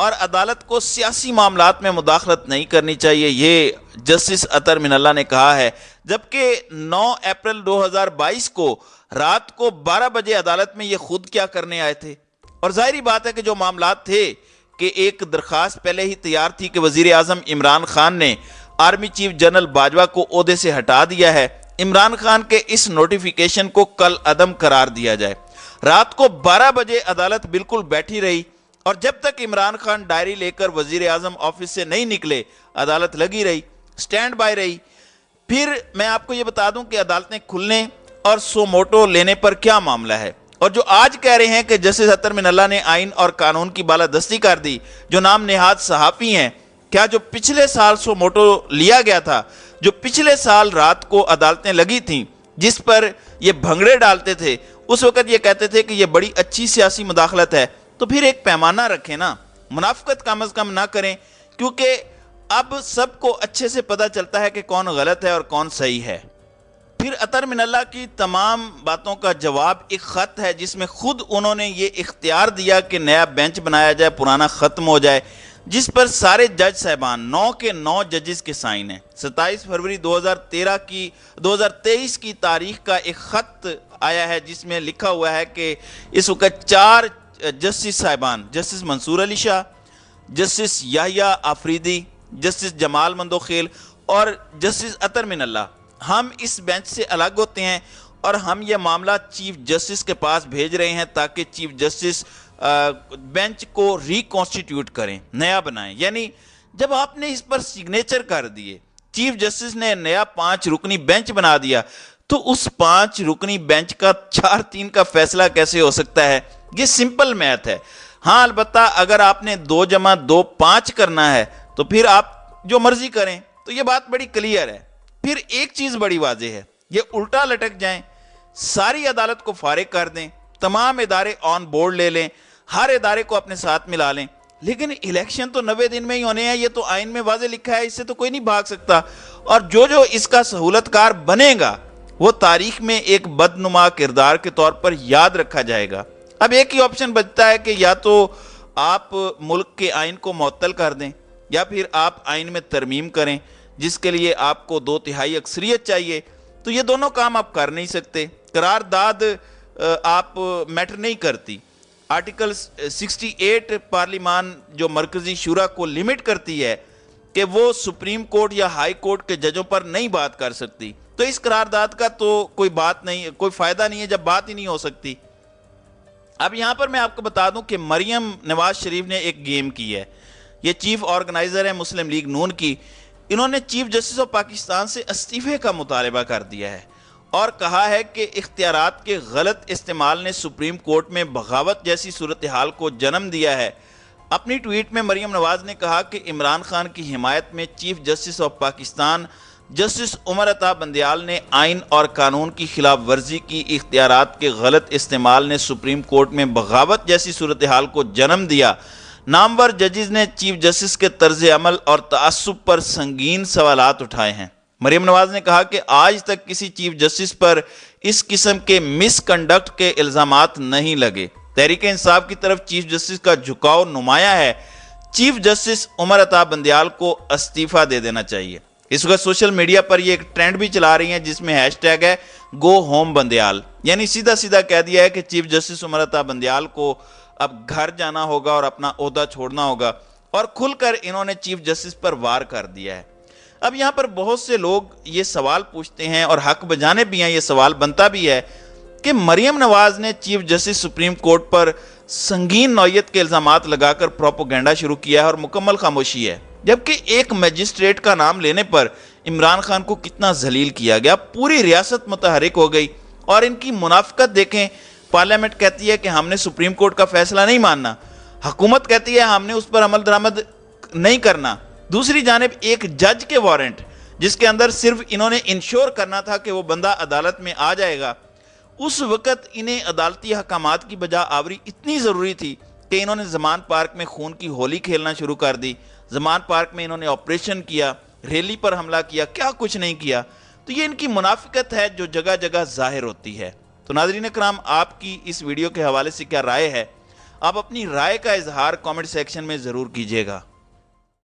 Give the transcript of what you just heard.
اور عدالت کو سیاسی معاملات میں مداخلت نہیں کرنی چاہیے، یہ جسٹس اطہر من اللہ نے کہا ہے۔ جبکہ 9 اپریل 2022 کو رات کو 12 بجے عدالت میں یہ خود کیا کرنے آئے تھے؟ اور ظاہری بات ہے کہ جو معاملات تھے کہ ایک درخواست پہلے ہی تیار تھی کہ وزیر اعظم عمران خان نے آرمی چیف جنرل باجوہ کو عہدے سے ہٹا دیا ہے، عمران خان کے اس نوٹیفیکیشن کو کل عدم قرار دیا جائے۔ رات کو 12 بجے عدالت بالکل بیٹھی رہی، اور جب تک عمران خان ڈائری لے کر وزیر اعظم آفس سے نہیں نکلے عدالت لگی رہی، سٹینڈ بائی رہی۔ پھر میں آپ کو یہ بتا دوں کہ عدالتیں کھلنے اور سو موٹو لینے پر کیا معاملہ ہے، اور جو آج کہہ رہے ہیں کہ جسٹس اطہر من اللہ نے آئین اور قانون کی بالادستی کر دی، جو نام نہاد صحافی ہیں، کیا جو پچھلے سال سو موٹو لیا گیا تھا، جو پچھلے سال رات کو عدالتیں لگی تھیں جس پر یہ بھنگڑے ڈالتے تھے، اس وقت یہ کہتے تھے کہ یہ بڑی اچھی سیاسی مداخلت ہے، تو پھر ایک پیمانہ رکھیں نا، منافقت کم از کم نہ کریں، کیونکہ اب سب کو اچھے سے پتہ چلتا ہے کہ کون غلط ہے اور کون صحیح ہے۔ پھر اطہر من اللہ کی تمام باتوں کا جواب ایک خط ہے جس میں خود انہوں نے یہ اختیار دیا کہ نیا بینچ بنایا جائے، پرانا ختم ہو جائے، جس پر سارے جج صاحبان 9 کے 9 ججز کے سائن ہیں۔ 27 فروری 2023 کی تاریخ کا ایک خط آیا ہے جس میں لکھا ہوا ہے کہ اس وقت 4 جسٹس صاحبان، جسٹس منصور علی شاہ، جسٹس یحییٰ آفریدی، جسٹس جمال مندوخیل اور جسٹس اطہر من اللہ، ہم اس بینچ سے الگ ہوتے ہیں اور ہم یہ معاملہ چیف جسٹس کے پاس بھیج رہے ہیں تاکہ چیف جسٹس بینچ کو ریکانسٹیٹیوٹ کریں، نیا بنائیں۔ یعنی جب آپ نے اس پر سگنیچر کر دیے، چیف جسٹس نے نیا 5 رکنی بینچ بنا دیا، تو اس 5 رکنی بینچ کا 4-3 کا فیصلہ کیسے ہو سکتا ہے؟ یہ سمپل میتھ ہے۔ ہاں البتہ اگر آپ نے 2 + 2 5 کرنا ہے تو پھر آپ جو مرضی کریں، تو یہ بات بڑی کلیئر ہے۔ پھر ایک چیز بڑی واضح ہے، یہ الٹا لٹک جائیں، ساری عدالت کو فارغ کر دیں، تمام ادارے آن بورڈ لے لیں، ہر ادارے کو اپنے ساتھ ملا لیں، لیکن الیکشن تو 90 دن میں ہی ہونے ہیں، یہ تو آئین میں واضح لکھا ہے، اس سے تو کوئی نہیں بھاگ سکتا، اور جو اس کا سہولت کار بنے گا وہ تاریخ میں ایک بدنما کردار کے طور پر یاد رکھا جائے گا۔ اب ایک ہی آپشن بچتا ہے کہ یا تو آپ ملک کے آئین کو معطل کر دیں یا پھر آپ آئین میں ترمیم کریں، جس کے لیے آپ کو 2/3 اکثریت چاہیے، تو یہ دونوں کام آپ کر نہیں سکتے۔ قرارداد آپ میٹر نہیں کرتی۔ آرٹیکل 68 پارلیمان جو مرکزی شورا کو لمٹ کرتی ہے کہ وہ سپریم کورٹ یا ہائی کورٹ کے ججوں پر نہیں بات کر سکتی، تو اس قرارداد کا تو کوئی بات نہیں، کوئی فائدہ نہیں ہے جب بات ہی نہیں ہو سکتی۔ اب یہاں پر میں آپ کو بتا دوں کہ مریم نواز شریف نے ایک گیم کی ہے، یہ چیف آرگنائزر ہے مسلم لیگ نون کی، انہوں نے چیف جسٹس آف پاکستان سے استعفے کا مطالبہ کر دیا ہے اور کہا ہے کہ اختیارات کے غلط استعمال نے سپریم کورٹ میں بغاوت جیسی صورتحال کو جنم دیا ہے۔ اپنی ٹویٹ میں مریم نواز نے کہا کہ عمران خان کی حمایت میں chief justice of Pakistan justice Umar Ata Bandial نے آئین اور قانون کی خلاف ورزی کی، اختیارات کے غلط استعمال نے سپریم کورٹ میں بغاوت جیسی صورتحال کو جنم دیا۔ نامور ججز نے چیف جسٹس کے طرز عمل اور تعصب پر سنگین سوالات اٹھائے ہیں۔ مریم نواز نے کہا کہ آج تک کسی چیف جسٹس پر اس قسم کے مس کنڈکٹ کے الزامات نہیں لگے۔ تحریک انصاف کی طرف چیف جسٹس کا جھکاؤ نمایاں ہے۔ چیف جسٹس عمر عطا بندیال کو استعفیٰ دے دینا چاہیے۔ اس وقت سوشل میڈیا پر یہ ایک ٹرینڈ بھی چلا رہی ہیں جس میں ہیش ٹیگ ہے گو ہوم بندیال، یعنی سیدھا سیدھا کہہ دیا ہے کہ چیف جسٹس عمر عطا بندیال کو اب گھر جانا ہوگا اور اپنا عہدہ چھوڑنا ہوگا، اور کھل کر انہوں نے چیف جسٹس پر وار کر دیا ہے۔ اب یہاں پر بہت سے لوگ یہ سوال پوچھتے ہیں اور حق بجانے بھی ہیں، یہ سوال بنتا بھی ہے کہ مریم نواز نے چیف جسٹس سپریم کورٹ پر سنگین نوعیت کے الزامات لگا کر پروپیگنڈا شروع کیا ہے اور مکمل خاموشی ہے، جبکہ ایک میجسٹریٹ کا نام لینے پر عمران خان کو کتنا ذلیل کیا گیا، پوری ریاست متحرک ہو گئی۔ اور ان کی منافقت دیکھیں، پارلیمنٹ کہتی ہے کہ ہم نے سپریم کورٹ کا فیصلہ نہیں ماننا، حکومت کہتی ہے ہم نے اس پر عمل درآمد نہیں کرنا، دوسری جانب ایک جج کے وارنٹ جس کے اندر صرف انہوں نے انشور کرنا تھا کہ وہ بندہ عدالت میں آ جائے گا، اس وقت انہیں عدالتی احکامات کی بجا آوری اتنی ضروری تھی کہ انہوں نے زمان پارک میں خون کی ہولی کھیلنا شروع کر دی، زمان پارک میں انہوں نے آپریشن کیا، ریلی پر حملہ کیا، کیا کچھ نہیں کیا۔ تو یہ ان کی منافقت ہے جو جگہ جگہ ظاہر ہوتی ہے۔ تو ناظرین اکرام، آپ کی اس ویڈیو کے حوالے سے کیا رائے ہے؟ آپ اپنی رائے کا اظہار کامنٹ سیکشن میں ضرور کیجیے گا۔